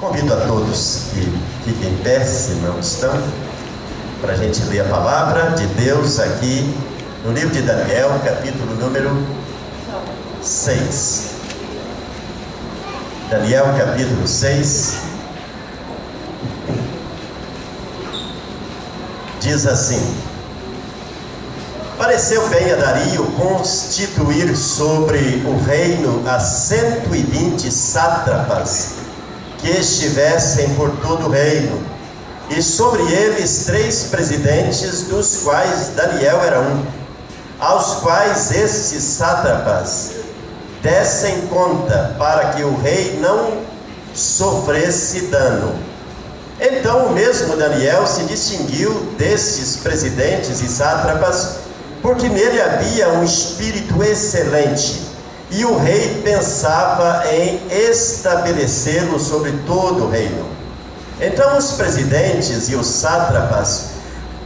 Convido a todos que fiquem em pé, se não estão, para a gente ler a palavra de Deus aqui no livro de Daniel, capítulo número 6. Daniel, capítulo 6, diz assim: pareceu bem a Dario constituir sobre o reino a 120 sátrapas que estivessem por todo o reino, e sobre eles 3 presidentes, dos quais Daniel era um, aos quais estes sátrapas dessem conta, para que o rei não sofresse dano. Então o mesmo Daniel se distinguiu destes presidentes e sátrapas, porque nele havia um espírito excelente, e o rei pensava em estabelecê-lo sobre todo o reino. Então os presidentes e os sátrapas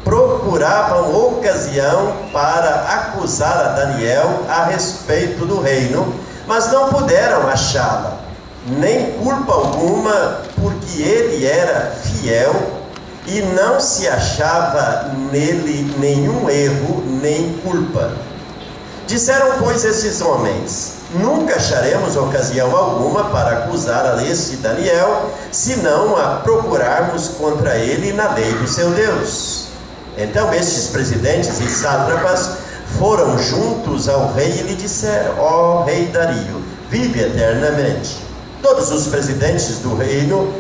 procuravam ocasião para acusar a Daniel a respeito do reino, mas não puderam achá-la, nem culpa alguma, porque ele era fiel e não se achava nele nenhum erro nem culpa. Disseram, pois, esses homens: nunca acharemos ocasião alguma para acusar a este Daniel, senão a procurarmos contra ele na lei do seu Deus. Então estes presidentes e sátrapas foram juntos ao rei e lhe disseram: ó rei Dario, vive eternamente. Todos os presidentes do reino,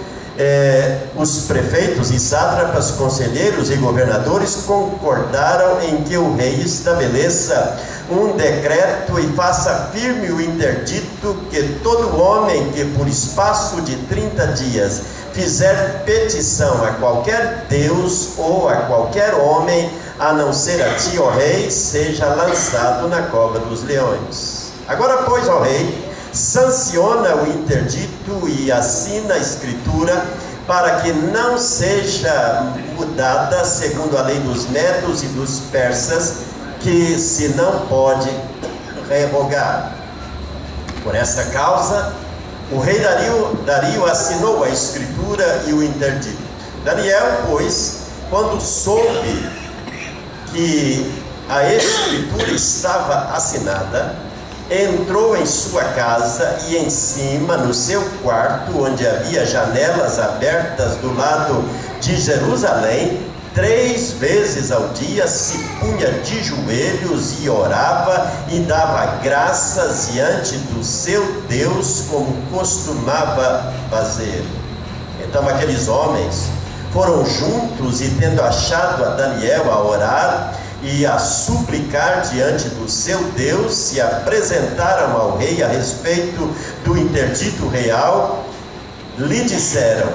os prefeitos e sátrapas, conselheiros e governadores concordaram em que o rei estabeleça um decreto e faça firme o interdito que todo homem que por espaço de 30 dias fizer petição a qualquer Deus ou a qualquer homem, a não ser a ti, ó rei, seja lançado na cova dos leões. Agora, pois, ó rei, sanciona o interdito e assina a escritura, para que não seja mudada segundo a lei dos medos e dos persas, que se não pode revogar. Por esta causa, o rei Dario assinou a escritura e o interdito. Daniel, pois, quando soube que a escritura estava assinada, entrou em sua casa e em cima, no seu quarto, onde havia janelas abertas do lado de Jerusalém, 3 vezes ao dia se punha de joelhos e orava e dava graças diante do seu Deus, como costumava fazer. Então aqueles homens foram juntos e, tendo achado a Daniel a orar e a suplicar diante do seu Deus, se apresentaram ao rei a respeito do interdito real. Lhe disseram: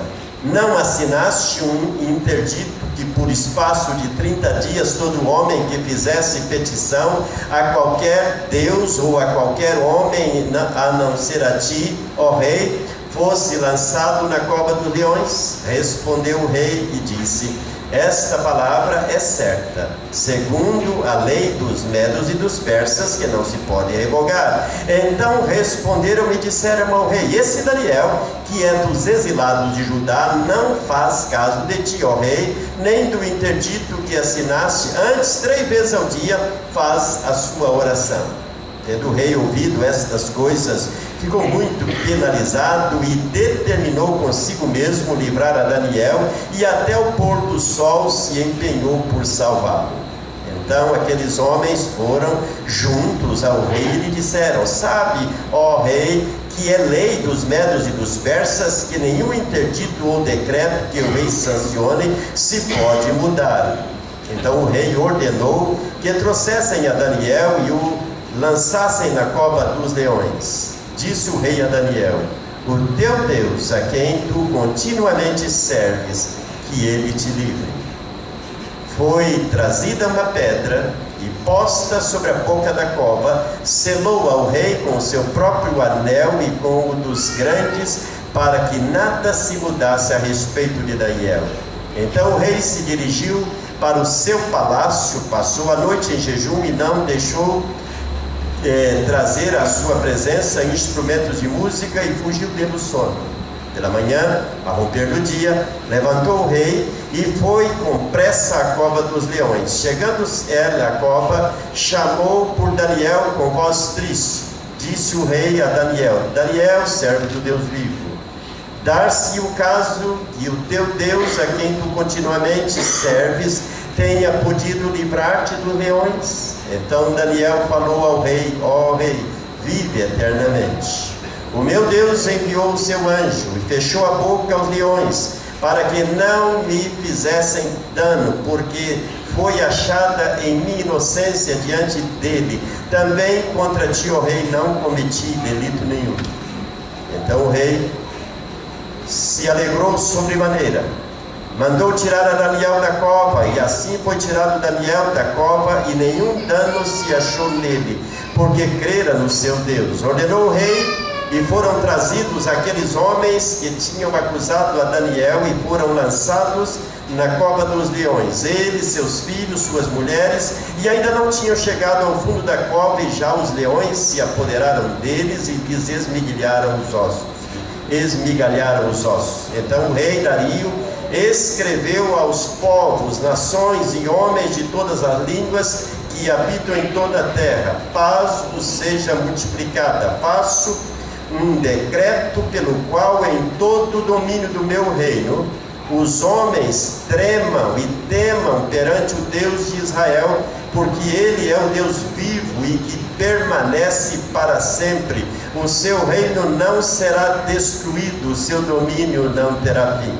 não assinaste um interdito que por espaço de 30 dias todo homem que fizesse petição a qualquer Deus ou a qualquer homem, a não ser a ti, ó rei, fosse lançado na cova dos leões? Respondeu o rei e disse: esta palavra é certa, segundo a lei dos medos e dos persas, que não se pode revogar. Então responderam e disseram ao rei: esse Daniel, que é dos exilados de Judá, não faz caso de ti, ó rei, nem do interdito que assinaste. Antes, 3 vezes ao dia faz a sua oração. Tendo o rei ouvido estas coisas, ficou muito penalizado e determinou consigo mesmo livrar a Daniel, e até o pôr do sol se empenhou por salvá-lo. Então aqueles homens foram juntos ao rei e lhe disseram: sabe, ó rei, que é lei dos medos e dos persas que nenhum interdito ou decreto que o rei sancione se pode mudar. Então o rei ordenou que trouxessem a Daniel e o lançassem na cova dos leões. Disse o rei a Daniel: o teu Deus, a quem tu continuamente serves, que ele te livre. Foi trazida uma pedra e posta sobre a boca da cova, selou ao rei com o seu próprio anel e com o dos grandes, para que nada se mudasse a respeito de Daniel. Então o rei se dirigiu para o seu palácio, passou a noite em jejum e não deixou trazer à sua presença instrumentos de música, e fugiu dele o sono. Pela manhã, a romper do dia, levantou o rei e foi com pressa à cova dos leões. Chegando ele à cova, chamou por Daniel com voz triste. Disse o rei a Daniel: Daniel, servo do Deus vivo, dar-se o caso que o teu Deus, a quem tu continuamente serves, tenha podido livrar-te dos leões? Então Daniel falou ao rei: ó rei, vive eternamente. O meu Deus enviou o seu anjo e fechou a boca aos leões, para que não me fizessem dano, porque foi achada em minha inocência diante dele. Também contra ti, ó rei, não cometi delito nenhum. Então o rei se alegrou sobremaneira, mandou tirar a Daniel da cova, e assim foi tirado Daniel da cova, e nenhum dano se achou nele, porque crera no seu Deus. Ordenou o rei, e foram trazidos aqueles homens que tinham acusado a Daniel, e foram lançados na cova dos leões, eles, seus filhos, suas mulheres, e ainda não tinham chegado ao fundo da cova, e já os leões se apoderaram deles e lhes esmigalharam os ossos. Então o rei Dario escreveu aos povos, nações e homens de todas as línguas que habitam em toda a terra: paz vos seja multiplicada. Faço um decreto pelo qual em todo o domínio do meu reino os homens tremam e temam perante o Deus de Israel, porque ele é o Deus vivo e que permanece para sempre. O seu reino não será destruído, o seu domínio não terá fim.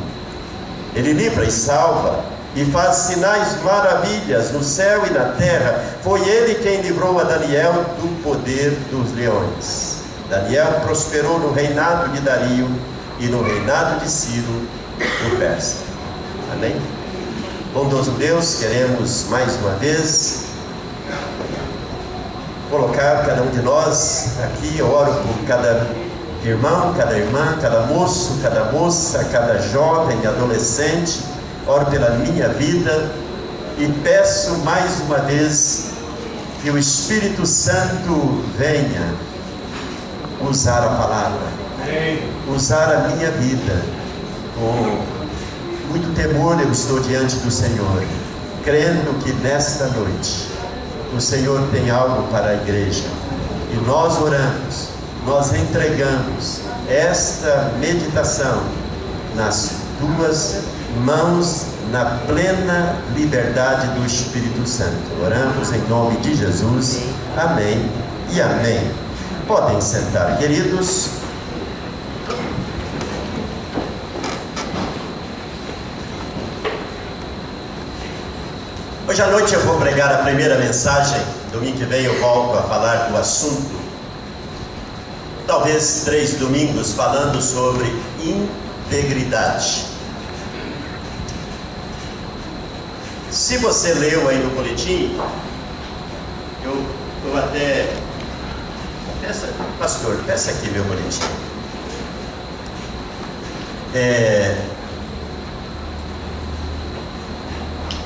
Ele livra e salva e faz sinais, maravilhas no céu e na terra. Foi ele quem livrou a Daniel do poder dos leões. Daniel prosperou no reinado de Dario e no reinado de Ciro, o persa. Amém? Bondoso Deus, queremos mais uma vez colocar cada um de nós aqui. Eu oro por cada irmão, cada irmã, cada moço, cada moça, cada jovem, adolescente. Oro pela minha vida e peço mais uma vez que o Espírito Santo venha usar a palavra, usar a minha vida. Com muito temor eu estou diante do Senhor, crendo que nesta noite o Senhor tem algo para a igreja, e nós oramos, nós entregamos esta meditação nas tuas mãos, na plena liberdade do Espírito Santo. Oramos em nome de Jesus, amém e amém. Podem sentar, queridos. Hoje à noite eu vou pregar a primeira mensagem. Domingo que vem eu volto a falar do assunto. Talvez 3 domingos falando sobre integridade. Se você leu aí no boletim, eu até... Pastor, peça aqui meu boletim.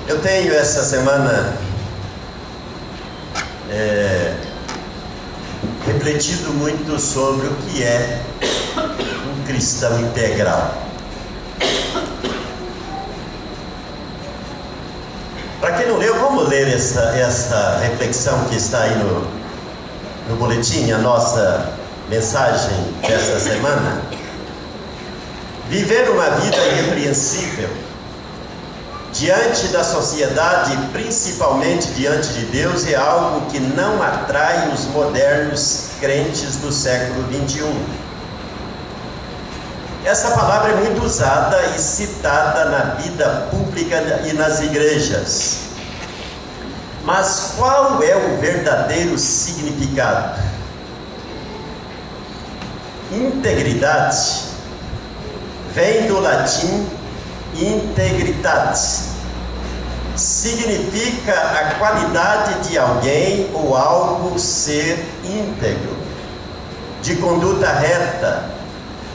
Eu tenho essa semana refletido muito sobre o que é um cristão integral. Para quem não leu, vamos ler esta reflexão que está aí no boletim, a nossa mensagem desta semana. Viver uma vida irrepreensível diante da sociedade, principalmente diante de Deus, é algo que não atrai os modernos crentes do século 21. Essa palavra é muito usada e citada na vida pública e nas igrejas. Mas qual é o verdadeiro significado? Integridade vem do latim integritas. Significa a qualidade de alguém ou algo ser íntegro, de conduta reta,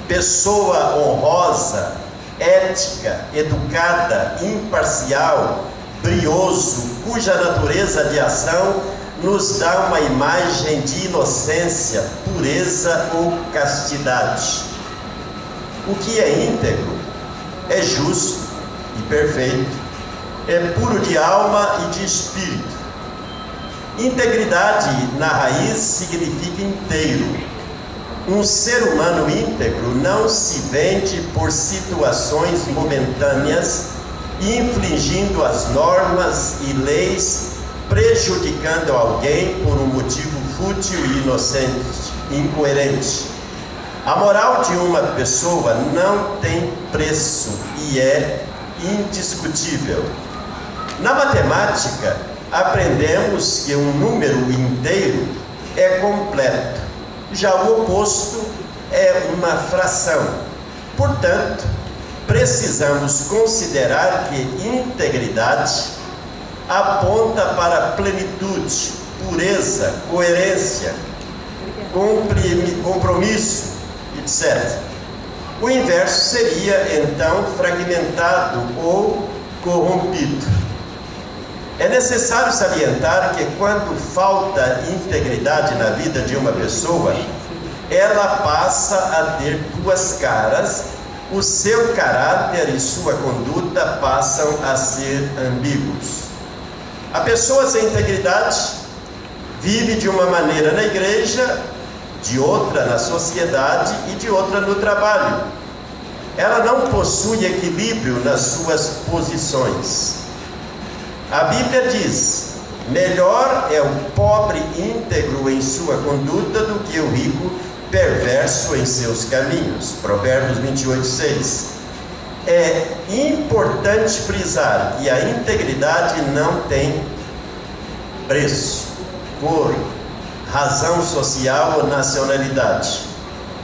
pessoa honrosa, ética, educada, imparcial, brioso, cuja natureza de ação nos dá uma imagem de inocência, pureza ou castidade. O que é íntegro é justo e perfeito, é puro de alma e de espírito. Integridade na raiz significa inteiro. Um ser humano íntegro não se vende por situações momentâneas, infringindo as normas e leis, prejudicando alguém por um motivo fútil e inocente, incoerente. A moral de uma pessoa não tem preço e é indiscutível. Na matemática, aprendemos que um número inteiro é completo, já o oposto é uma fração. Portanto, precisamos considerar que integridade aponta para plenitude, pureza, coerência, compromisso, etc. O inverso seria, então, fragmentado ou corrompido. É necessário salientar que quando falta integridade na vida de uma pessoa, ela passa a ter duas caras, o seu caráter e sua conduta passam a ser ambíguos. A pessoa sem integridade vive de uma maneira na igreja, de outra na sociedade e de outra no trabalho. Ela não possui equilíbrio nas suas posições. A Bíblia diz: melhor é o pobre íntegro em sua conduta do que o rico perverso em seus caminhos. Provérbios 28:6. É importante frisar que a integridade não tem preço, cor, razão social ou nacionalidade.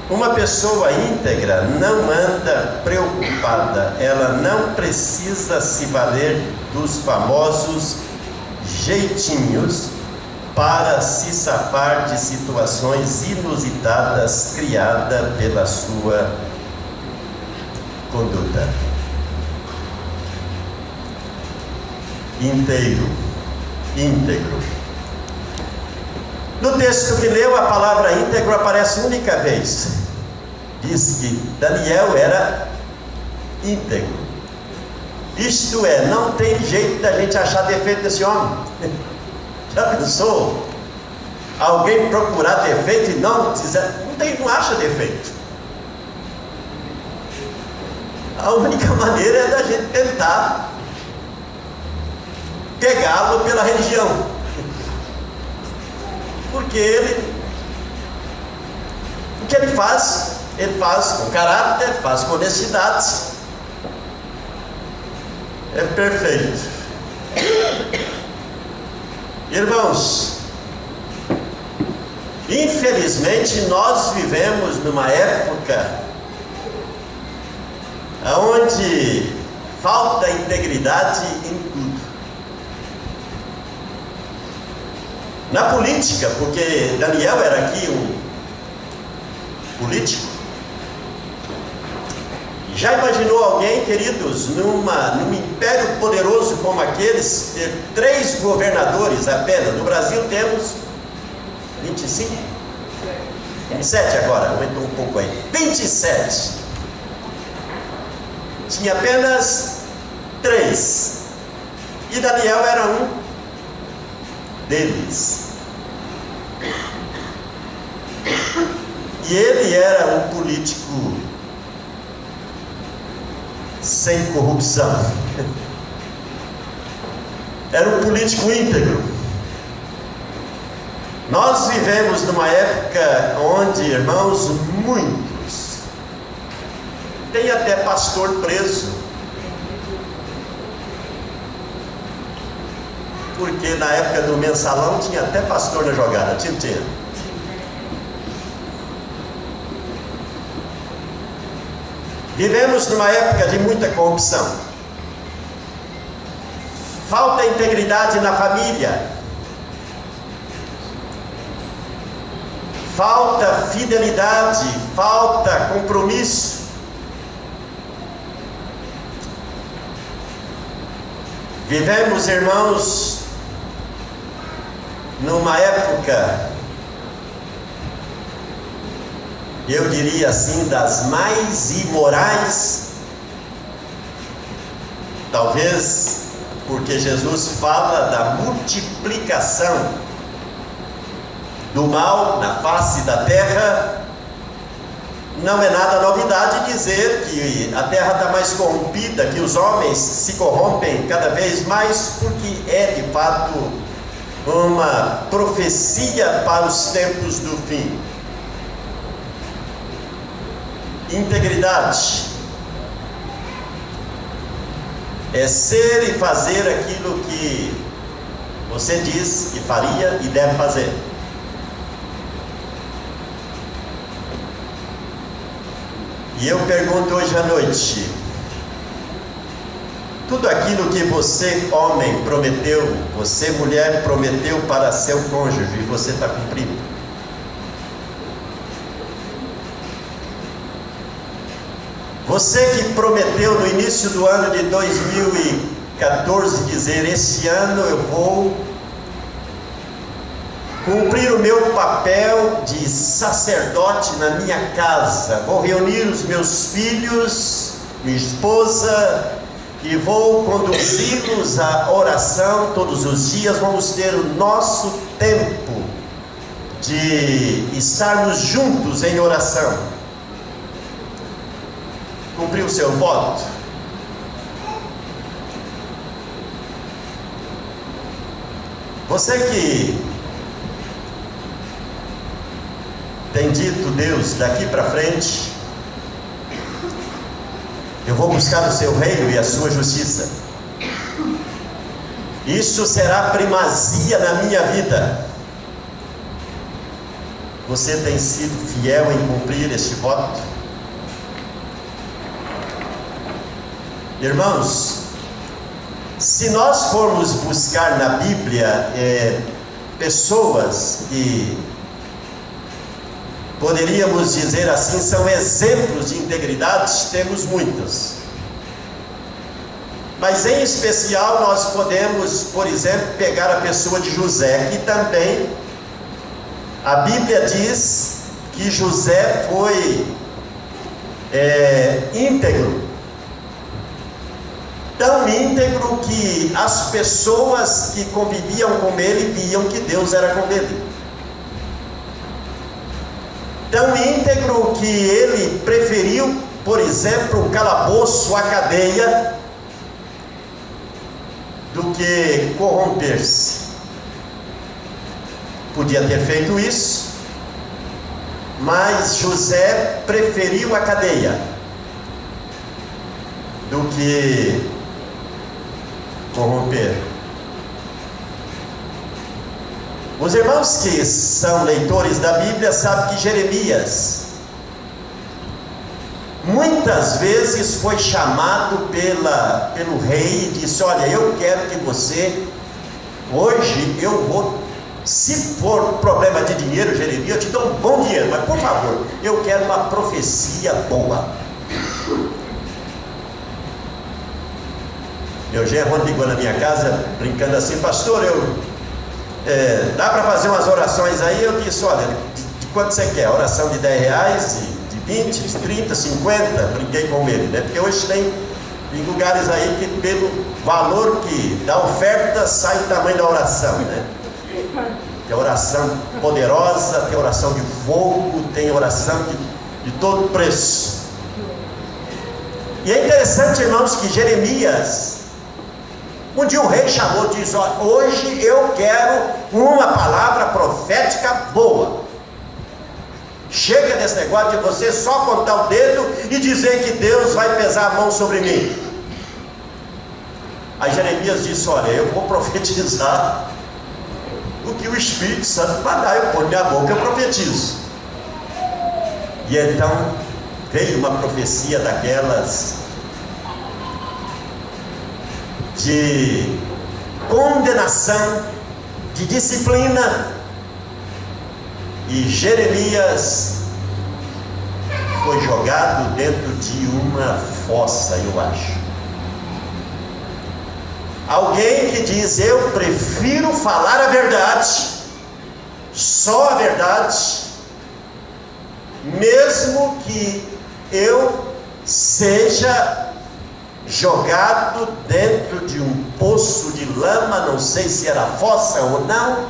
Uma pessoa íntegra não anda preocupada, ela não precisa se valer dos famosos jeitinhos para se safar de situações inusitadas criadas pela sua conduta. Íntegro. No texto que leu, a palavra íntegro aparece única vez. Diz que Daniel era íntegro. Isto é, não tem jeito da gente achar defeito desse homem. Já pensou? Alguém procurar defeito e não acha defeito. A única maneira é da gente tentar pegá-lo pela religião. Porque o que ele faz com caráter, faz com honestidade. É perfeito. Irmãos, infelizmente nós vivemos numa época onde falta integridade em tudo. Na política, porque Daniel era aqui um político. Já imaginou alguém, queridos, num império poderoso como aqueles, ter 3 governadores apenas? No Brasil temos 25? 27 agora, aumentou um pouco aí. 27. Tinha apenas 3. E Daniel era um deles. E ele era um político sem corrupção. Era um político íntegro. Nós vivemos numa época onde, irmãos, muitos, tem até pastor preso, porque na época do mensalão tinha até pastor na jogada, tinha. Vivemos numa época de muita corrupção. Falta integridade na família. Falta fidelidade, falta compromisso. Vivemos, irmãos, numa época eu diria assim, das mais imorais. Talvez porque Jesus fala da multiplicação do mal na face da terra. Não é nada novidade dizer que a terra está mais corrompida, que os homens se corrompem cada vez mais, porque é de fato uma profecia para os tempos do fim. Integridade é ser e fazer aquilo que você diz que faria e deve fazer. E eu pergunto hoje à noite: tudo aquilo que você, homem, prometeu, você, mulher, prometeu para seu cônjuge, você está cumprindo? Você que prometeu no início do ano de 2014 dizer: este ano eu vou cumprir o meu papel de sacerdote na minha casa, vou reunir os meus filhos, minha esposa, e vou conduzi-los à oração todos os dias. Vamos ter o nosso tempo de estarmos juntos em oração. Cumpriu o seu voto? Você que tem dito: Deus, daqui para frente eu vou buscar o seu reino e a sua justiça, isso será primazia na minha vida. Você tem sido fiel em cumprir este voto? Irmãos, se nós formos buscar na Bíblia pessoas que poderíamos dizer assim, são exemplos de integridade, temos muitas. Mas em especial nós podemos, por exemplo, pegar a pessoa de José, que também a Bíblia diz que José foi íntegro. Tão íntegro que as pessoas que conviviam com ele viam que Deus era com ele. Tão íntegro que ele preferiu, por exemplo, o calabouço, a cadeia, do que corromper-se. Podia ter feito isso, mas José preferiu a cadeia do que corromper. Os irmãos que são leitores da Bíblia sabem que Jeremias muitas vezes foi chamado pelo rei e disse: olha, eu quero que você, hoje eu vou, se for problema de dinheiro, Jeremias, eu te dou um bom dinheiro, mas por favor, eu quero uma profecia boa. Meu genro ligou na minha casa, brincando assim: pastor, dá para fazer umas orações aí? Eu disse: olha, de quanto você quer? Oração de R$10, de 20, de 30, 50? Brinquei com ele, né? Porque hoje tem lugares aí que pelo valor que da oferta sai o tamanho da oração, né? Tem oração poderosa, tem oração de fogo, tem oração de todo preço. E é interessante, irmãos, que Jeremias, um dia o rei chamou e disse: olha, hoje eu quero uma palavra profética boa. Chega desse negócio de você só contar o dedo e dizer que Deus vai pesar a mão sobre mim. Aí Jeremias disse: olha, eu vou profetizar o que o Espírito Santo mandar, eu ponho minha boca, eu profetizo. E então veio uma profecia daquelas de condenação, de disciplina, e Jeremias foi jogado dentro de uma fossa, eu acho. Alguém que diz: eu prefiro falar a verdade, só a verdade, mesmo que eu seja jogado dentro de um poço de lama, não sei se era fossa ou não,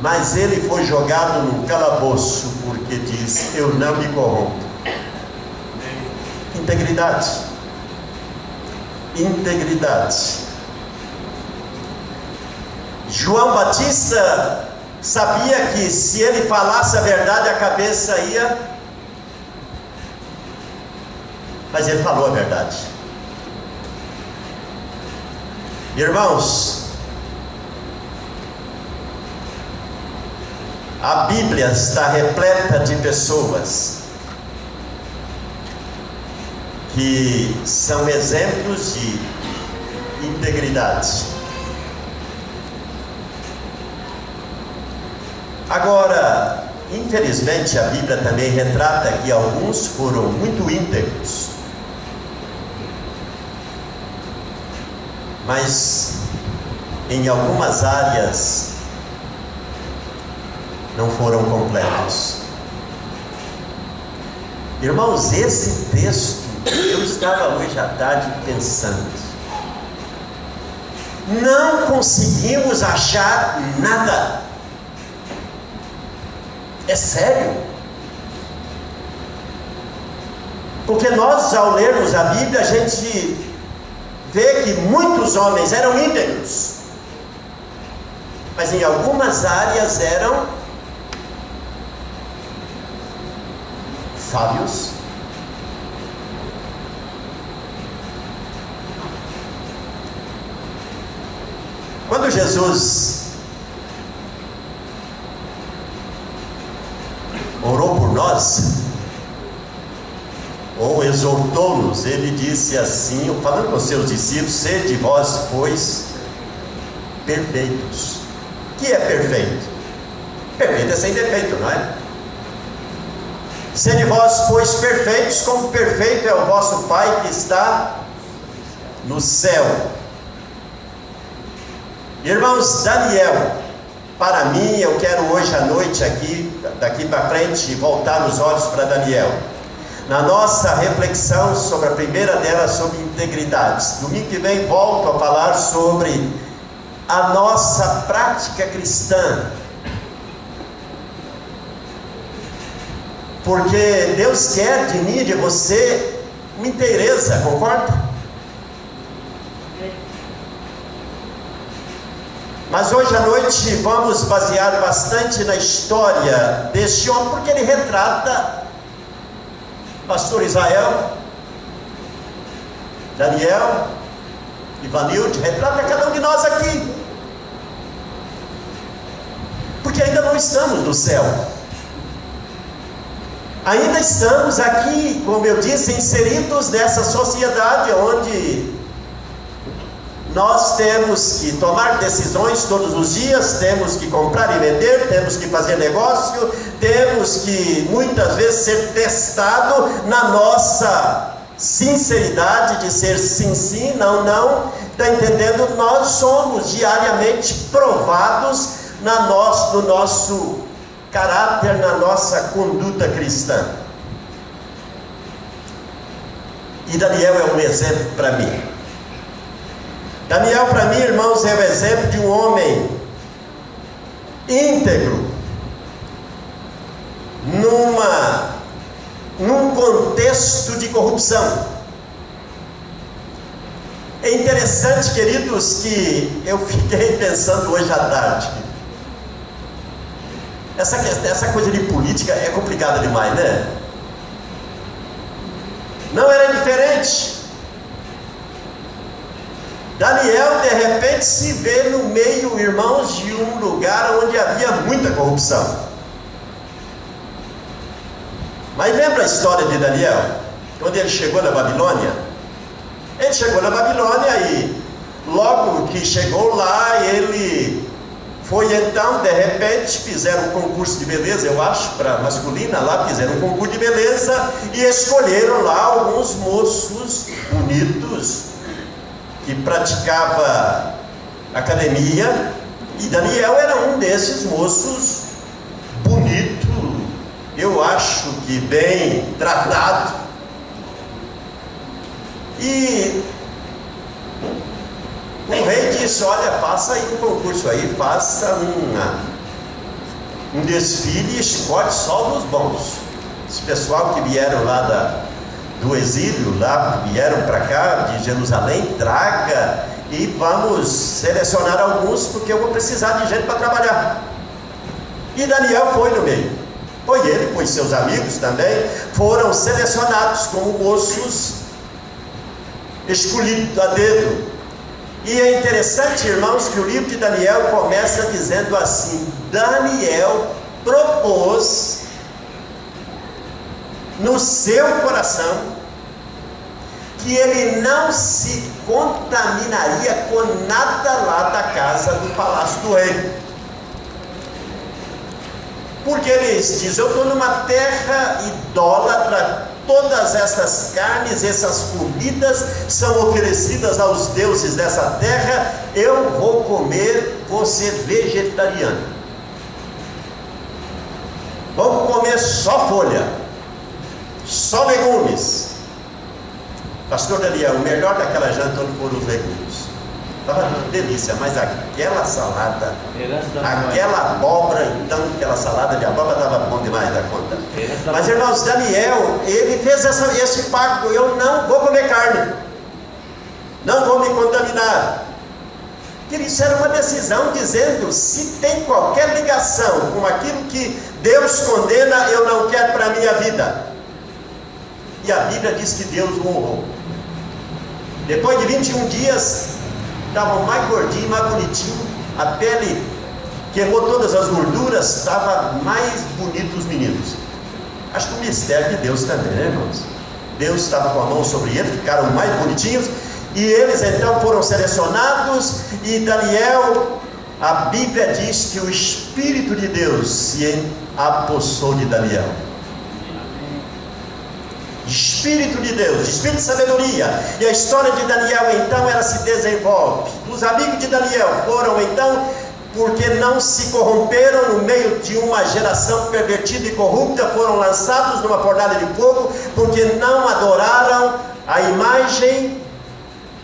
mas ele foi jogado num calabouço, porque diz: eu não me corrompo. Integridade. Integridade. João Batista sabia que se ele falasse a verdade, a cabeça ia, mas ele falou a verdade. Irmãos, a Bíblia está repleta de pessoas que são exemplos de integridade. Agora, infelizmente, a Bíblia também retrata que alguns foram muito íntegros, mas em algumas áreas não foram completos. Irmãos, esse texto, eu estava hoje à tarde pensando, não conseguimos achar nada. É sério? Porque nós, ao lermos a Bíblia, a gente vê que muitos homens eram íntegros, mas em algumas áreas eram sábios, quando Jesus orou por nós, ou exortou-nos, ele disse assim, falando com os seus discípulos: sede vós, pois, perfeitos. O que é perfeito? Perfeito é sem defeito, não é? Sede vós, pois, perfeitos, como perfeito é o vosso Pai que está no céu. Irmãos, Daniel, para mim, eu quero hoje à noite aqui, daqui para frente, voltar os olhos para Daniel. Na nossa reflexão sobre a primeira delas, sobre integridade. Domingo que vem volto a falar sobre a nossa prática cristã. Porque Deus quer de mim e de você uma inteireza, concorda? Mas hoje à noite vamos basear bastante na história deste homem, porque ele retrata pastor Israel, Daniel, Ivanilde, retrata cada um de nós aqui, porque ainda não estamos no céu, ainda estamos aqui, como eu disse, inseridos nessa sociedade onde nós temos que tomar decisões todos os dias, temos que comprar e vender, temos que fazer negócio, temos que muitas vezes ser testado na nossa sinceridade de ser sim, sim, não, não. Está entendendo? Nós somos diariamente provados no nosso caráter, na nossa conduta cristã. E Daniel é um exemplo para mim. Daniel, para mim, irmãos, é o exemplo de um homem íntegro, num contexto de corrupção. É interessante, queridos, que eu fiquei pensando hoje à tarde. Essa coisa de política é complicada demais, né? Não era diferente. Daniel, de repente, se vê no meio, irmãos, de um lugar onde havia muita corrupção. Mas lembra a história de Daniel? Quando ele chegou na Babilônia? Ele chegou na Babilônia e logo que chegou lá, ele foi então, de repente, fizeram um concurso de beleza, eu acho, para masculina, lá fizeram um concurso de beleza e escolheram lá alguns moços bonitos, que praticava academia, e Daniel era um desses moços bonito. eu acho que bem tratado. E o rei disse: olha, faça aí um concurso aí, faça um desfile e escolhe só dos bons. Esse pessoal que vieram lá do exílio, lá vieram para cá de Jerusalém, traga e vamos selecionar alguns, porque eu vou precisar de gente para trabalhar. E Daniel foi no meio. Foi ele, foi seus amigos também, foram selecionados como moços escolhidos a dedo. E é interessante, irmãos, que o livro de Daniel começa dizendo assim: Daniel propôs no seu coração que ele não se contaminaria com nada lá da casa do palácio do rei. Porque eles dizem: eu estou numa terra idólatra, todas essas carnes, essas comidas são oferecidas aos deuses dessa terra, eu vou comer, vou ser vegetariano. Vamos comer só folha, só legumes. Pastor Daniel, o melhor daquela janta onde foram os legumes. Estava uma delícia, mas aquela salada, aquela abóbora, então, aquela salada de abóbora estava bom demais da conta. Mas, irmãos, Daniel, ele fez esse pacto: eu não vou comer carne, não vou me contaminar. Isso era uma decisão dizendo: se tem qualquer ligação com aquilo que Deus condena, eu não quero para a minha vida. E a Bíblia diz que Deus o honrou. Depois de 21 dias, estavam mais gordinho, mais bonitinho, a pele queimou todas as gorduras, estava mais bonito os meninos. Acho que o mistério de Deus também, né, irmãos? Deus estava com a mão sobre eles, ficaram mais bonitinhos, e eles então foram selecionados. E Daniel, a Bíblia diz que o Espírito de Deus se apossou de Daniel. Espírito de Deus, Espírito de sabedoria. E a história de Daniel então ela se desenvolve. Os amigos de Daniel foram então, porque não se corromperam no meio de uma geração pervertida e corrupta, foram lançados numa fornalha de fogo, porque não adoraram a imagem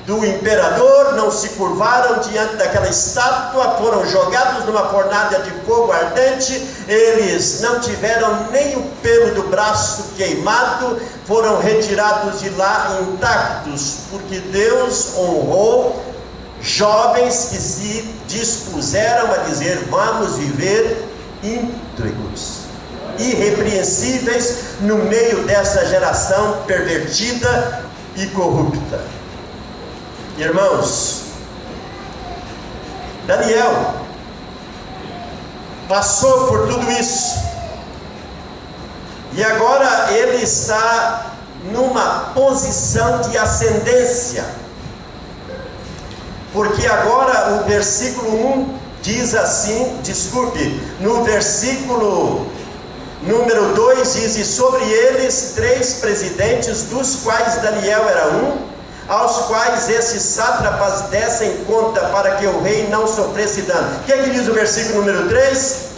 do imperador, não se curvaram diante daquela estátua, foram jogados numa fornalha de fogo ardente. Eles não tiveram nem o pelo do braço queimado, foram retirados de lá intactos, porque Deus honrou jovens que se dispuseram a dizer: vamos viver íntegros, irrepreensíveis no meio dessa geração pervertida e corrupta. Irmãos, Daniel passou por tudo isso, e agora ele está numa posição de ascendência, porque agora o versículo 1 diz assim, no versículo número 2 diz: e sobre eles 3 presidentes, dos quais Daniel era um, aos quais esses sátrapas dessem conta, para que o rei não sofresse dano. O que é que diz o versículo número 3?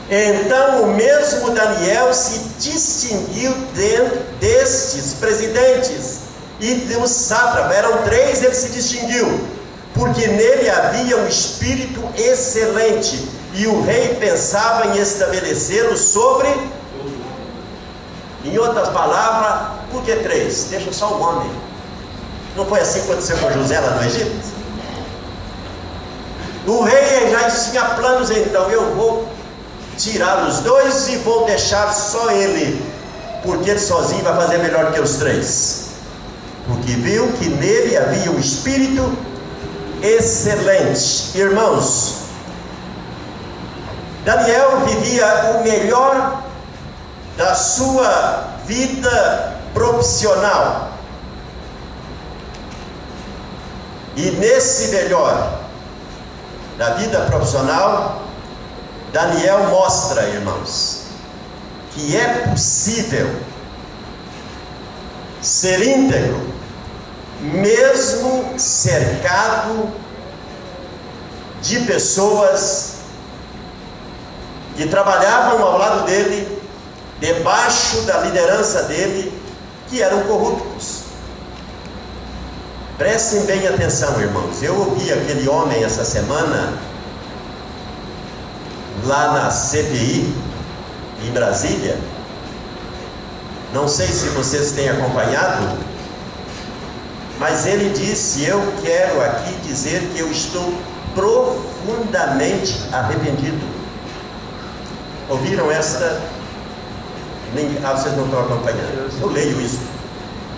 Então o mesmo Daniel se distinguiu dentro destes presidentes e dos sátrapas, eram 3, ele se distinguiu, porque nele havia um espírito excelente, e o rei pensava em estabelecê-lo sobre, em outras palavras, por que 3? Deixa só o homem. Não foi assim que aconteceu com José lá no Egito? O rei já tinha planos, então: eu vou tirar os 2 e vou deixar só ele, porque ele sozinho vai fazer melhor que os 3, porque viu que nele havia um espírito excelente. Irmãos, Daniel vivia o melhor da sua vida profissional, e nesse melhor da vida profissional, Daniel mostra, irmãos, que é possível ser íntegro, mesmo cercado de pessoas que trabalhavam ao lado dele, debaixo da liderança dele, que eram corruptos. Prestem bem atenção, irmãos. Eu ouvi aquele homem essa semana, lá na CPI, em Brasília. Não sei se vocês têm acompanhado, mas ele disse: eu quero aqui dizer que eu estou profundamente arrependido. Ouviram esta? Vocês não estão acompanhando. Eu leio isso.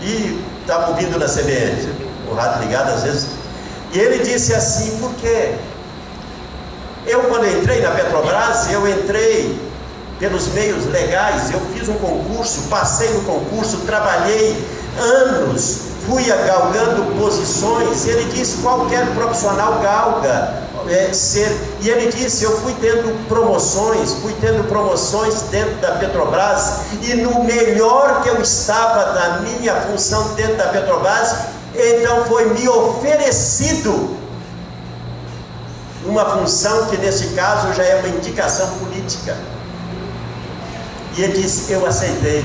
E estava ouvindo na CBN, o rádio ligado às vezes. E ele disse assim: por quê? Eu, quando entrei na Petrobras, eu entrei pelos meios legais. Eu fiz um concurso, passei no concurso, trabalhei anos, fui galgando posições. Ele disse: qualquer profissional galga e ele disse: eu fui tendo promoções dentro da Petrobras, e no melhor que eu estava da minha função dentro da Petrobras, então foi me oferecido uma função que nesse caso já é uma indicação política. E ele disse: eu aceitei,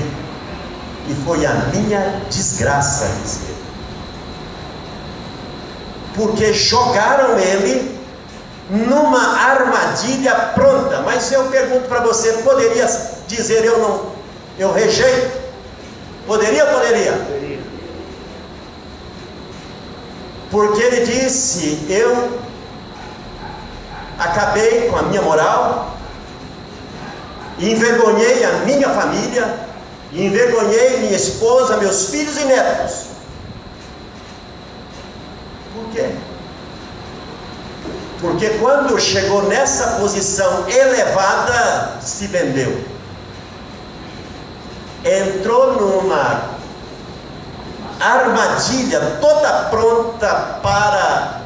e foi a minha desgraça, porque jogaram ele numa armadilha pronta. Mas eu pergunto para você: poderia dizer eu rejeito? Poderia? Porque ele disse: eu acabei com a minha moral, envergonhei a minha família, envergonhei minha esposa, meus filhos e netos. Por quê? Porque quando chegou nessa posição elevada, se vendeu. Entrou numa armadilha toda pronta para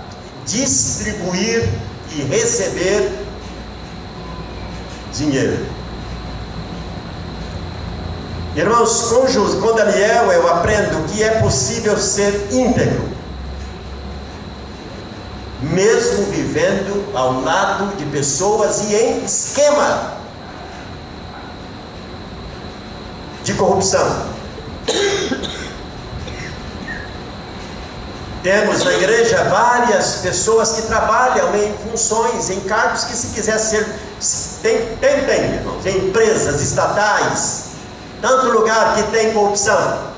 distribuir e receber dinheiro. Irmãos, com Daniel eu aprendo que é possível ser íntegro, mesmo vivendo ao lado de pessoas e em esquema de corrupção. Temos na igreja várias pessoas que trabalham em funções, em cargos que, se quiser ser, tem, irmãos, em empresas estatais, tanto lugar que tem corrupção.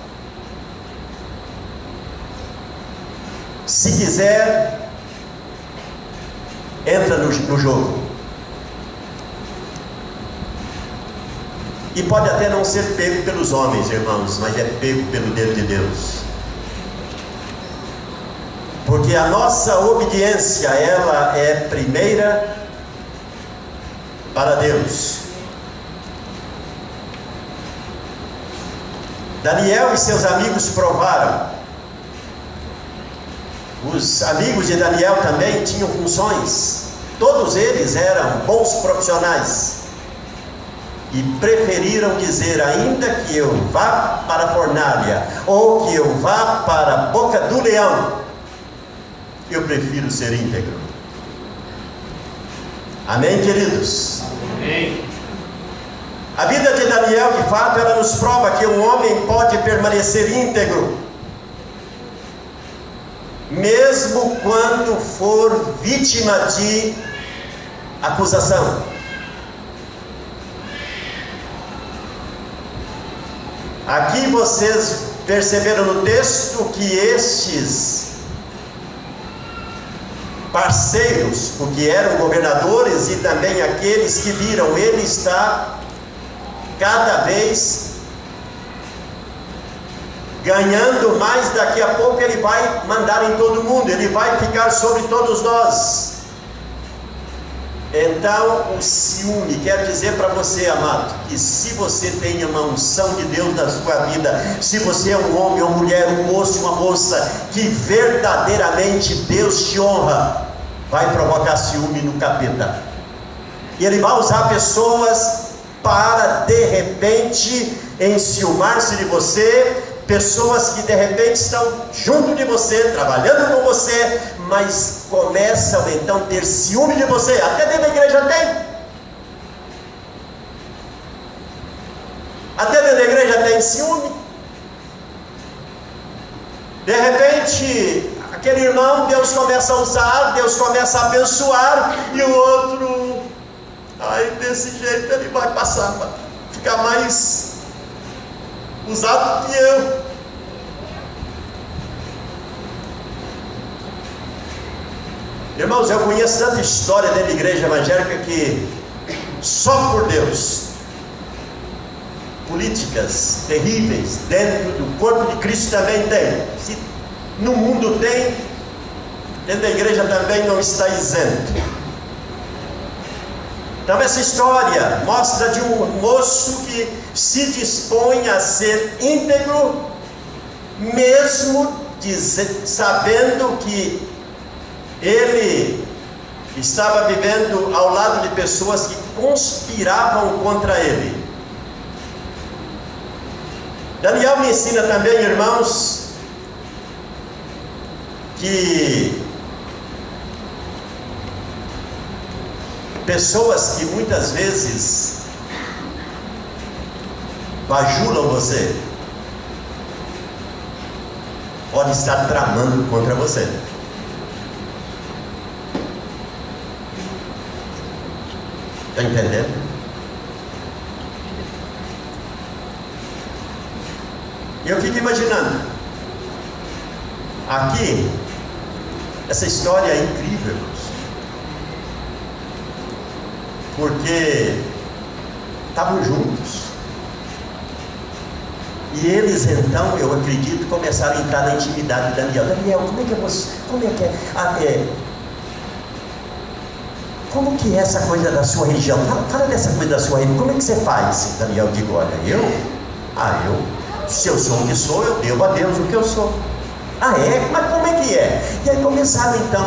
Se quiser, entra no jogo. E pode até não ser pego pelos homens, irmãos, mas é pego pelo dedo de Deus. Porque a nossa obediência, ela é primeira para Deus. Daniel e seus amigos provaram. Os amigos de Daniel também tinham funções. Todos eles eram bons profissionais. E preferiram dizer: ainda que eu vá para a fornalha, ou que eu vá para a boca do leão, eu prefiro ser íntegro. Amém, queridos? Amém. A vida de Daniel, de fato, ela nos prova que um homem pode permanecer íntegro, mesmo quando for vítima de acusação. Aqui vocês perceberam no texto que estes parceiros, porque eram governadores, e também aqueles que viram ele está cada vez ganhando mais. Daqui a pouco ele vai mandar em todo mundo, ele vai ficar sobre todos nós. Então o ciúme, quero dizer para você, amado, que se você tem uma unção de Deus na sua vida, se você é um homem ou mulher, um moço, uma moça, que verdadeiramente Deus te honra, vai provocar ciúme no capeta. E ele vai usar pessoas para, de repente, enciumar-se de você, pessoas que de repente estão junto de você, trabalhando com você, mas começam então a ter ciúme de você. Até dentro da igreja tem. tem ciúme. De repente, aquele irmão, Deus começa a usar, Deus começa a abençoar, e o outro, desse jeito ele vai passar, vai ficar mais usado que eu. Irmãos, eu conheço tanta história dentro da igreja evangélica que só por Deus, políticas terríveis dentro do corpo de Cristo também tem. Se no mundo tem, dentro da igreja também não está isento. Então essa história mostra de um moço que se dispõe a ser íntegro, mesmo sabendo que ele estava vivendo ao lado de pessoas que conspiravam contra ele. Daniel me ensina também, irmãos, que pessoas que muitas vezes bajulam você podem estar tramando contra você. Está entendendo? Eu fico imaginando aqui, essa história é incrível, irmãos, porque estavam juntos, e eles então, eu acredito, começaram a entrar na intimidade de Daniel. Daniel, como é que essa coisa da sua religião? Fala dessa coisa da sua religião, como é que você faz? Daniel digo, olha, se eu sou o que sou, eu devo a Deus o que eu sou. Mas como é que é? E aí começaram então,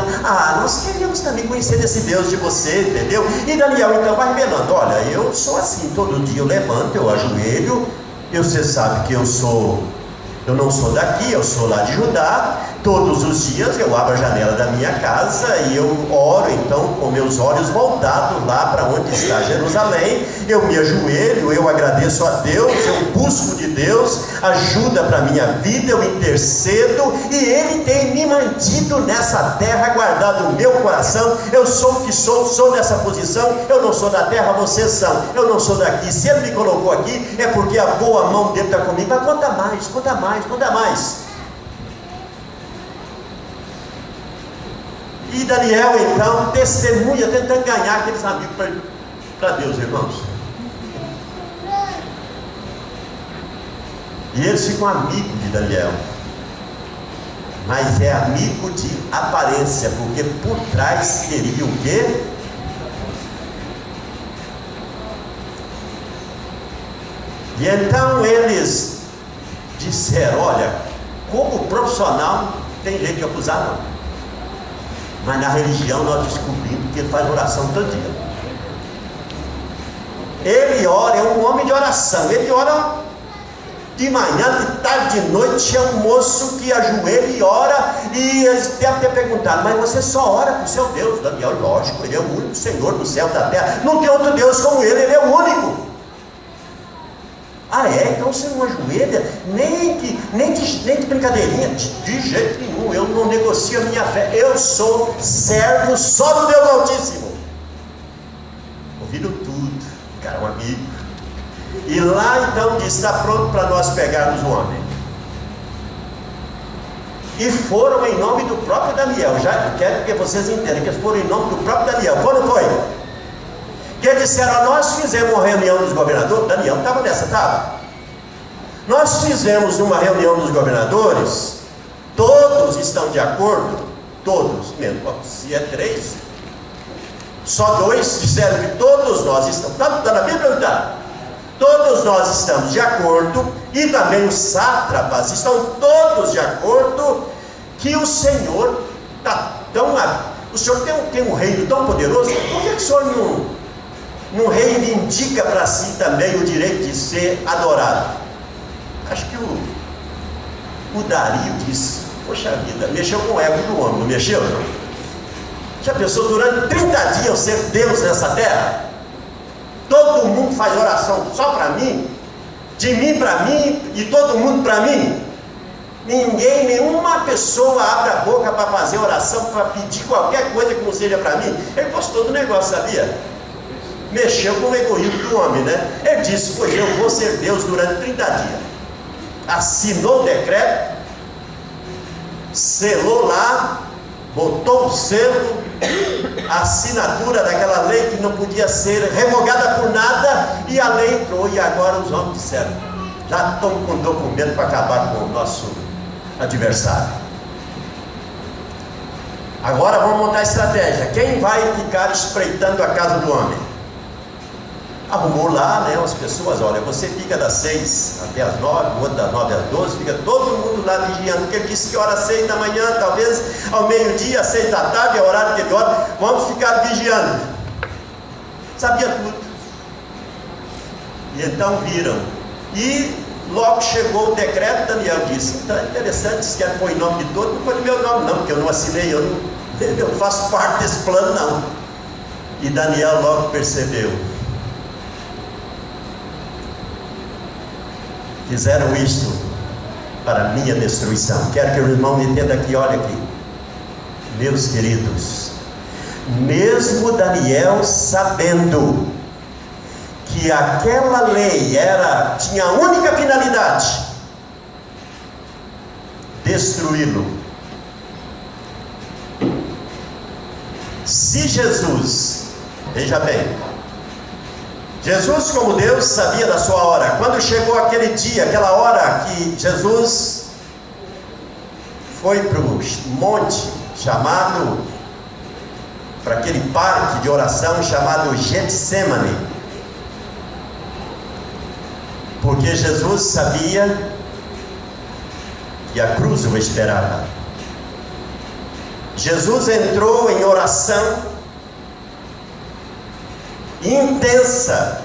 nós queríamos também conhecer esse Deus de você, entendeu? E Daniel então vai revelando, olha, eu sou assim, todo dia eu levanto, eu ajoelho, você sabe que eu não sou daqui, eu sou lá de Judá. Todos os dias eu abro a janela da minha casa e eu oro então com meus olhos voltados lá para onde está Jerusalém. Eu me ajoelho, eu agradeço a Deus, eu busco de Deus ajuda para a minha vida, eu intercedo, e Ele tem me mantido nessa terra, guardado no meu coração. Eu sou o que sou nessa posição. Eu não sou da terra, vocês são. Eu não sou daqui. Se Ele me colocou aqui, é porque a boa mão dele está comigo. Mas conta mais. E Daniel então testemunha, tentando ganhar aqueles amigos para Deus, irmãos. E eles ficam amigos de Daniel, mas é amigo de aparência, porque por trás teria o quê? E então eles disseram, olha, como profissional tem jeito de acusar não, mas na religião nós descobrimos que ele faz oração todo dia. Ele ora, é um homem de oração. Ele ora de manhã, de tarde, de noite. É um moço que ajoelha e ora. E eles devem ter perguntado, mas você só ora para o seu Deus? Daniel, lógico, ele é o único Senhor do céu e da terra. Não tem outro Deus como ele é o único. Então você não ajoelha, nem de brincadeirinha, de jeito nenhum. Eu não negocio a minha fé, eu sou servo só do Deus Altíssimo. Ouviram tudo, ficaram amigos. E lá então diz, está pronto para nós pegarmos o homem. E foram em nome do próprio Daniel. Já quero que vocês entendam que eles foram em nome do próprio Daniel. Quando foi? Que disseram, nós fizemos uma reunião dos governadores. Daniel estava nessa, estava? Nós fizemos uma reunião dos governadores, todos estão de acordo, todos, mesmo, se é 3, só 2 disseram que todos nós estamos, está na Bíblia ou não está? Todos nós estamos de acordo, e também os sátrapas estão todos de acordo, que o Senhor está tão, o Senhor tem um reino tão poderoso, por que o Senhor não reivindica para si também o direito de ser adorado? Acho que o Dario disse, poxa vida, mexeu com o ego do homem, não mexeu? Não? Já pensou durante 30 dias eu ser Deus nessa terra? Todo mundo faz oração só para mim? De mim para mim e todo mundo para mim. Nenhuma pessoa abre a boca para fazer oração, para pedir qualquer coisa que não seja para mim. Ele gostou do negócio, sabia? Mexeu com o egoísmo do homem, né? Ele disse: pois eu vou ser Deus durante 30 dias. Assinou o decreto, selou lá, botou o selo, a assinatura daquela lei que não podia ser revogada por nada, e a lei entrou. E agora os homens disseram: já estão com documento para acabar com o nosso adversário. Agora vamos montar a estratégia. Quem vai ficar espreitando a casa do homem? Arrumou lá, né, as pessoas: olha, você fica das 6 até as 9, o outro das 9 às 12, fica todo mundo lá vigiando, porque ele disse que hora 6 da manhã, talvez ao meio-dia, às 6 da tarde, é o horário que ele ora, vamos ficar vigiando. Sabia tudo. E então viram. E logo chegou o decreto, Daniel disse: então é interessante, se quer pôr em nome de todos, não foi no meu nome não, porque eu não assinei, eu não faço parte desse plano não. E Daniel logo percebeu: fizeram isso para minha destruição. Quero que o irmão me entenda aqui, olha aqui, meus queridos, mesmo Daniel sabendo que aquela lei tinha a única finalidade: destruí-lo. Se Jesus, veja bem, Jesus, como Deus, sabia da sua hora. Quando chegou aquele dia, aquela hora que Jesus foi para o monte chamado, para aquele parque de oração chamado Getsemane, porque Jesus sabia que a cruz o esperava. Jesus entrou em oração intensa,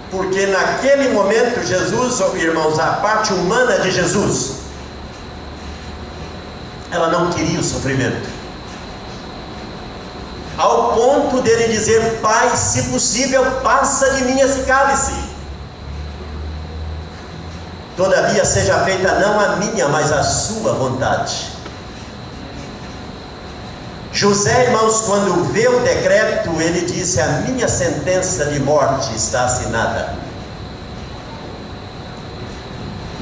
porque naquele momento Jesus, irmãos, a parte humana de Jesus, ela não queria o sofrimento, ao ponto dele dizer: Pai, se possível, passa de mim esse cálice, todavia seja feita não a minha, mas a sua vontade. José, irmãos, quando vê o decreto, ele disse: a minha sentença de morte está assinada.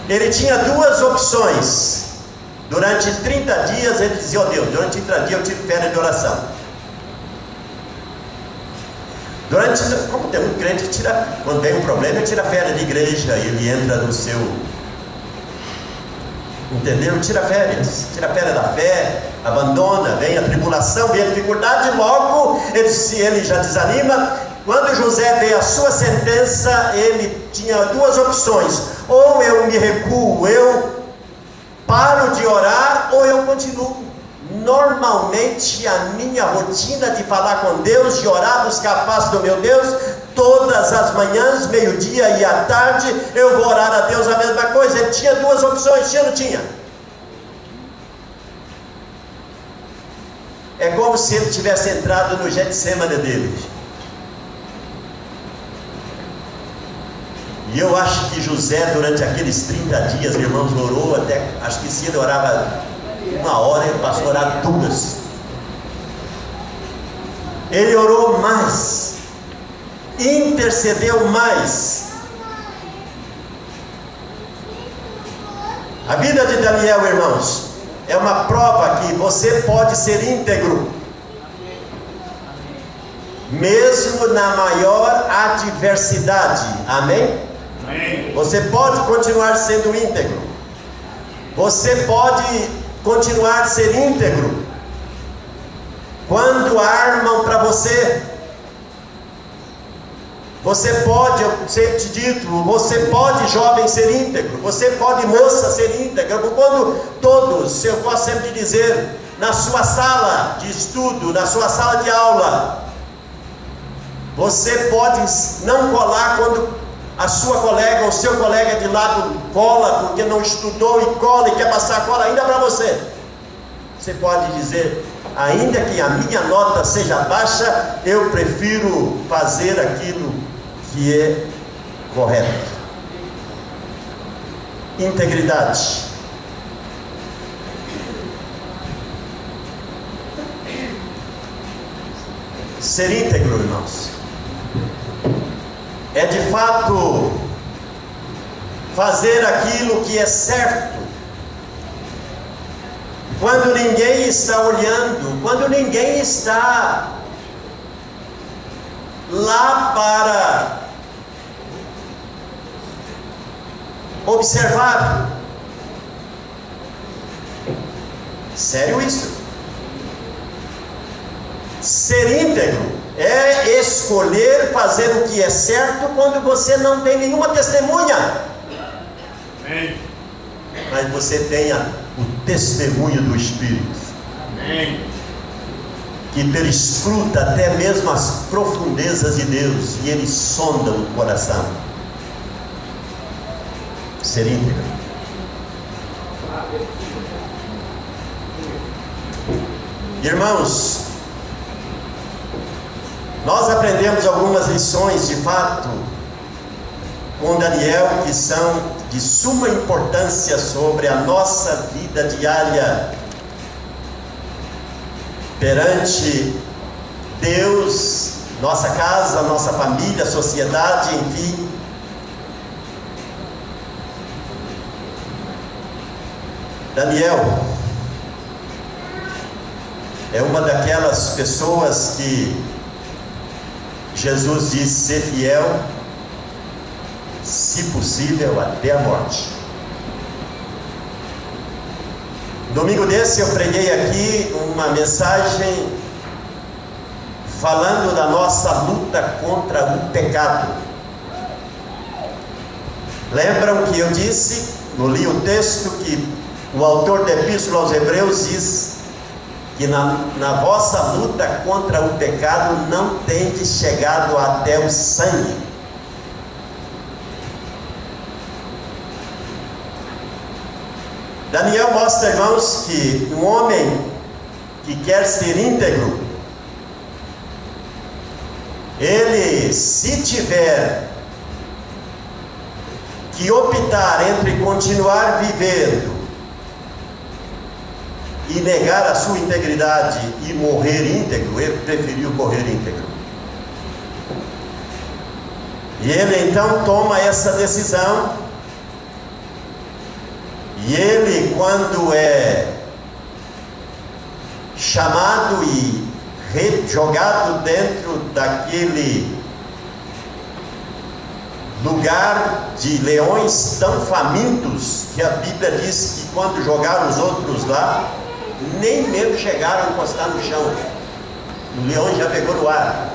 Ele tinha duas opções. Durante 30 dias ele dizia: ó Deus, durante 30 dias eu tive férias de oração. Como tem um crente que tira, quando vem um problema, ele tira férias de igreja, ele entra no seu, entendeu? Tira férias da fé, abandona, vem a tribulação, vem a dificuldade, logo ele já desanima. Quando José veio a sua sentença, ele tinha duas opções: ou eu me recuo, eu paro de orar, ou eu continuo. Normalmente a minha rotina de falar com Deus, de orar, buscar a face do meu Deus, todas as manhãs, meio-dia e à tarde, eu vou orar a Deus a mesma coisa. Ele tinha duas opções, tinha ou não tinha? É como se ele tivesse entrado no Getsemane dele. E eu acho que José, durante aqueles 30 dias, irmãos, orou até, acho que se ele orava 1 hora, ele passou a orar 2. Ele orou mais, intercedeu mais. A vida de Daniel, irmãos, é uma prova que você pode ser íntegro, mesmo na maior adversidade. Amém? Amém. Você pode continuar sendo íntegro. Você pode continuar a ser íntegro quando armam para você. Você pode, eu sempre te digo, você pode, jovem, ser íntegro. Você pode, moça, ser íntegra. Quando todos, eu gosto sempre de dizer, na sua sala de estudo, na sua sala de aula, você pode não colar quando a sua colega ou seu colega de lado cola, porque não estudou e cola e quer passar a cola ainda para você. Você pode dizer: ainda que a minha nota seja baixa, eu prefiro fazer aquilo que é correto. integridade. Ser íntegro, irmãos, é de fato fazer aquilo que é certo, quando ninguém está olhando, quando ninguém está lá para observar. Sério isso? Ser íntegro é escolher fazer o que é certo quando você não tem nenhuma testemunha. Amém. Mas você tenha o testemunho do Espírito. Amém. Que perscruta até mesmo as profundezas de Deus, e Ele sonda o coração. Ser íntegro. Irmãos, nós aprendemos algumas lições de fato com Daniel que são de suma importância sobre a nossa vida diária perante Deus, nossa casa, nossa família, sociedade, enfim. Daniel é uma daquelas pessoas que Jesus disse: ser fiel, se possível, até a morte. Domingo desse eu preguei aqui uma mensagem falando da nossa luta contra o pecado. Lembram que eu disse, eu li o texto, que o autor da Epístola aos Hebreus diz que na vossa luta contra o pecado não tendes chegado até o sangue. Daniel mostra, irmãos, que um homem que quer ser íntegro, ele, se tiver que optar entre continuar vivendo e negar a sua integridade e morrer íntegro, ele preferiu morrer íntegro. E ele então toma essa decisão. E ele, quando é chamado e jogado dentro daquele lugar de leões tão famintos, que a Bíblia diz que quando jogaram os outros lá, nem mesmo chegaram a encostar no chão. O leão já pegou no ar.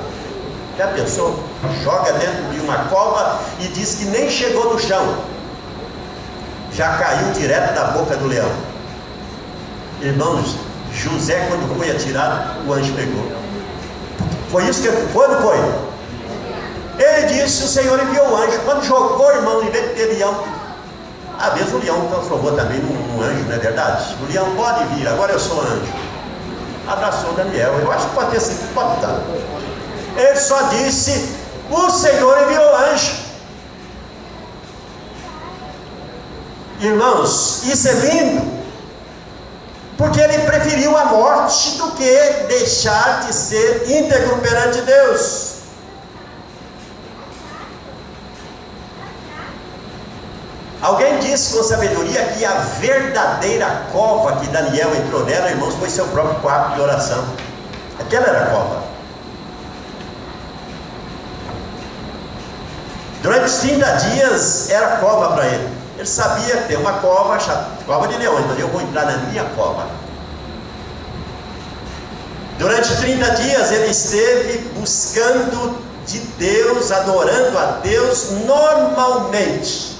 Já pensou? Joga dentro de uma cova e diz que nem chegou no chão, já caiu direto da boca do leão. Irmãos, José, quando foi atirado, o anjo pegou. Foi isso que foi, não foi? Ele disse: o Senhor enviou o anjo. Quando jogou, irmão, em vez de ter leão, às vezes o leão transformou também num anjo, não é verdade? O leão pode vir, agora eu sou anjo. Abraçou Daniel. Eu acho que pode ter sido, pode estar. Ele só disse: o Senhor enviou o anjo. Irmãos, isso é lindo, porque ele preferiu a morte do que deixar de ser íntegro perante Deus. Alguém disse com sabedoria que a verdadeira cova que Daniel entrou nela, irmãos, foi seu próprio quarto de oração. Aquela era a cova. Durante 30 dias era cova para ele. Ele sabia que tem uma cova, cova de leões, mas eu vou entrar na minha cova. Durante 30 dias ele esteve buscando de Deus, adorando a Deus normalmente.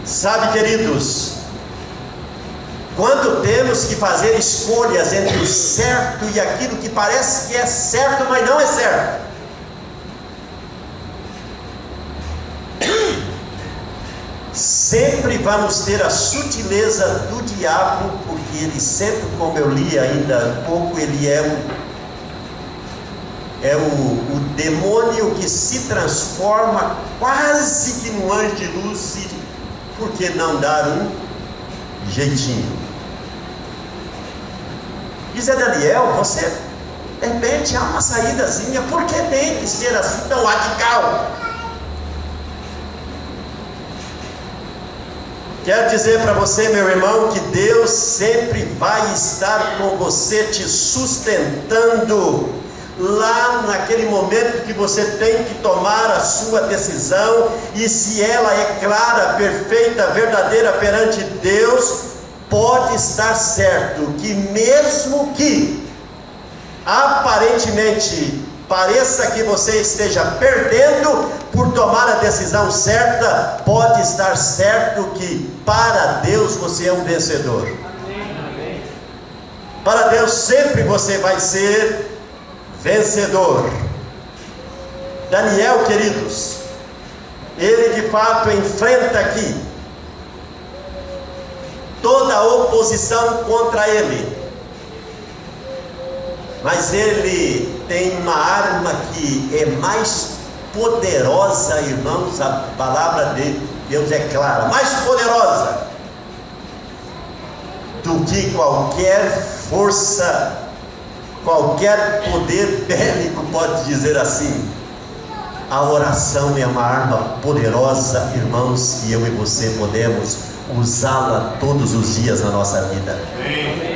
Sabe, queridos, quando temos que fazer escolhas entre o certo e aquilo que parece que é certo, mas não é certo, sempre vamos ter a sutileza do diabo, porque ele sempre, como eu li ainda há pouco, ele é o demônio que se transforma quase que num anjo de luz, e por que não dar um jeitinho? Diz a Daniel, você de repente há uma saídazinha, por que tem que ser assim tão radical? Quero dizer para você, meu irmão, que Deus sempre vai estar com você, te sustentando lá naquele momento que você tem que tomar a sua decisão, e se ela é clara, perfeita, verdadeira perante Deus, pode estar certo que mesmo que aparentemente pareça que você esteja perdendo por tomar a decisão certa, pode estar certo que para Deus você é um vencedor. Amém. Para Deus sempre você vai ser vencedor. Daniel, queridos, ele de fato enfrenta aqui toda a oposição contra ele, mas ele tem uma arma que é mais poderosa, irmãos. A palavra de Deus é clara, mais poderosa do que qualquer força, qualquer poder bélico, pode dizer assim. A oração é uma arma poderosa, irmãos, que eu e você podemos usá-la todos os dias na nossa vida.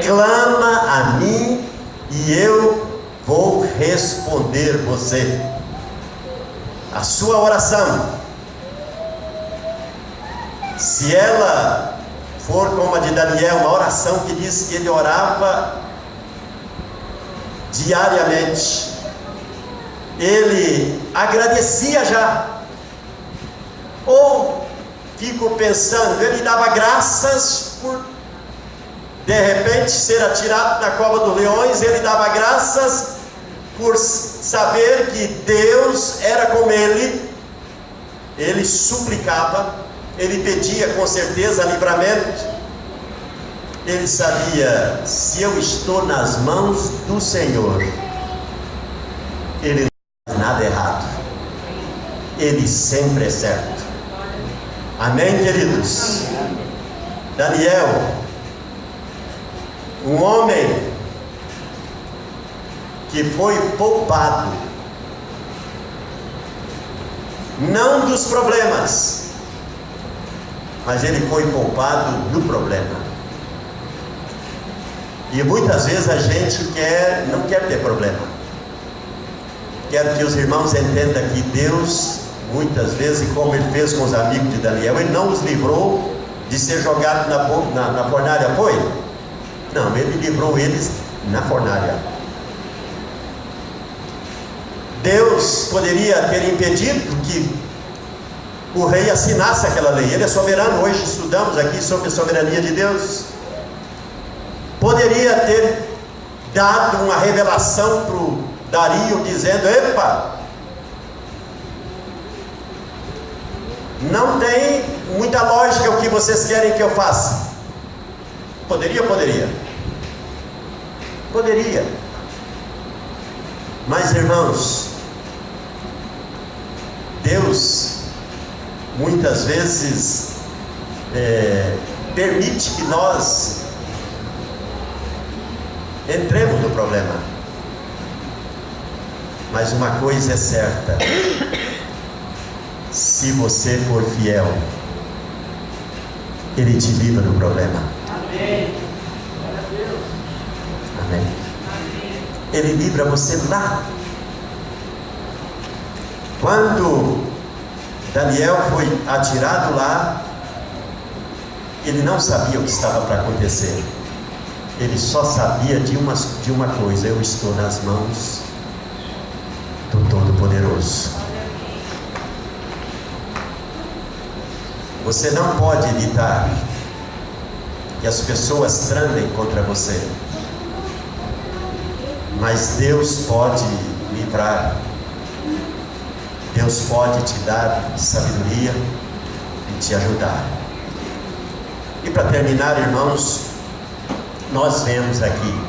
Clama a mim e eu vou responder você. A sua oração, se ela for como a de Daniel, uma oração que diz que ele orava diariamente, ele agradecia já, ou fico pensando, ele dava graças por de repente ser atirado na cova dos leões, ele dava graças por saber que Deus era com ele, ele suplicava, ele pedia com certeza livramento, ele sabia, se eu estou nas mãos do Senhor, ele não faz nada errado, ele sempre é certo. Amém, queridos? Daniel, um homem que foi poupado, não dos problemas, mas ele foi poupado do problema. E muitas vezes a gente não quer ter problema. Quero que os irmãos entendam que Deus, muitas vezes, como ele fez com os amigos de Daniel, ele não os livrou de ser jogado na fornalha, foi? Não, ele livrou eles na fornalha. Deus poderia ter impedido que o rei assinasse aquela lei. Ele é soberano. Hoje estudamos aqui sobre a soberania de Deus. Poderia ter dado uma revelação para o Dario, dizendo: epa, não tem muita lógica o que vocês querem que eu faça. Poderia? Poderia. Mas, irmãos, Deus muitas vezes permite que nós entremos no problema. Mas uma coisa é certa: se você for fiel, Ele te livra do problema. Amém. Amém. Ele livra você lá. Quando Daniel foi atirado lá, ele não sabia o que estava para acontecer. Ele só sabia de uma coisa: eu estou nas mãos do Todo-Poderoso. Você não pode evitar que as pessoas tramem contra você, mas Deus pode livrar. Deus pode te dar sabedoria e te ajudar. E para terminar, irmãos, nós vemos aqui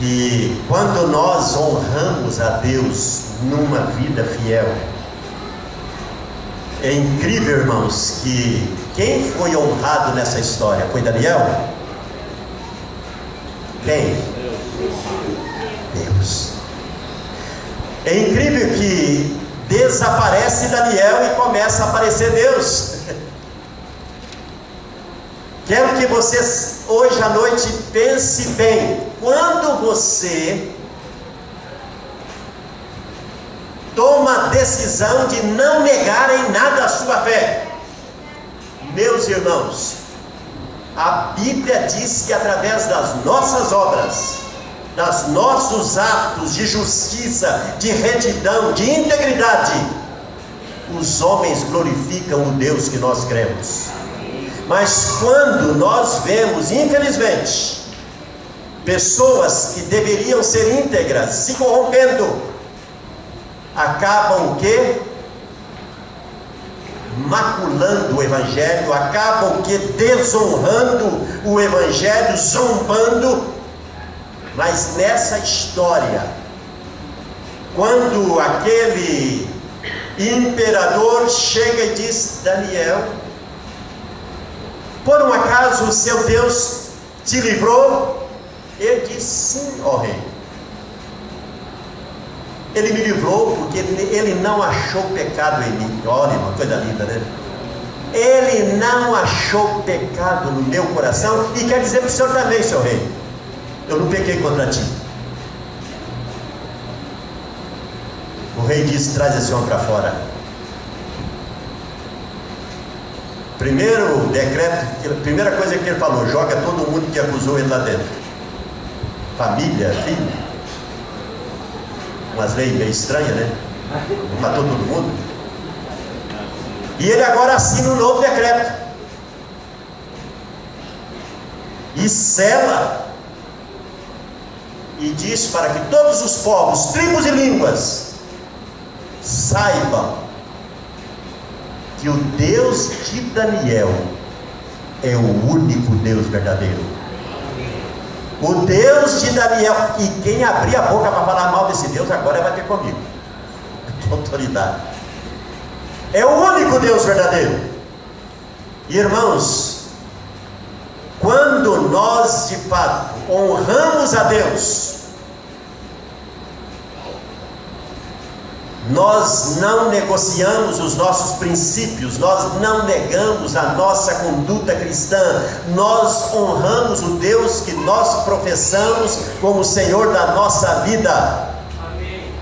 E quando nós honramos a Deus numa vida fiel, é incrível, irmãos, que quem foi honrado nessa história? Foi Daniel? Quem? Deus. É incrível que desaparece Daniel e começa a aparecer Deus. Quero que vocês hoje à noite pense bem. Quando você toma a decisão de não negar em nada a sua fé, meus irmãos, a Bíblia diz que através das nossas obras, dos nossos atos de justiça, de retidão, de integridade, os homens glorificam o Deus que nós cremos. Mas quando nós vemos, infelizmente, pessoas que deveriam ser íntegras se corrompendo, acabam o quê? Maculando o Evangelho, acabam o quê? Desonrando o Evangelho, zombando. Mas nessa história, quando aquele imperador chega e diz: Daniel, por um acaso o seu Deus te livrou? Ele diz: sim, ó rei. Ele me livrou porque ele não achou pecado em mim. Olha, uma coisa linda, né? Ele não achou pecado no meu coração. E quer dizer para o senhor também, seu rei: eu não pequei contra ti. O rei disse: traz esse homem para fora. Primeiro decreto, primeira coisa que ele falou: joga todo mundo que acusou ele lá dentro. Família, filho. Umas leis meio estranhas, né? Matou todo mundo. E ele agora assina um novo decreto e sela, e diz para que todos os povos, tribos e línguas saibam que o Deus de Daniel é o único Deus verdadeiro. O Deus de Daniel. E quem abrir a boca para falar mal desse Deus agora vai ter comigo. Autoridade. É o único Deus verdadeiro. Irmãos, quando nós de fato honramos a Deus, nós não negociamos os nossos princípios, nós não negamos a nossa conduta cristã, nós honramos o Deus que nós professamos como o Senhor da nossa vida. Amém.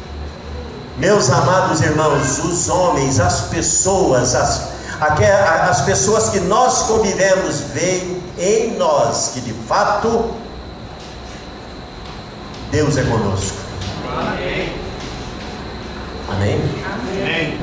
Meus amados irmãos, os homens, as pessoas, as pessoas que nós convivemos, veem em nós que de fato Deus é conosco. Amém. Amém? Amém.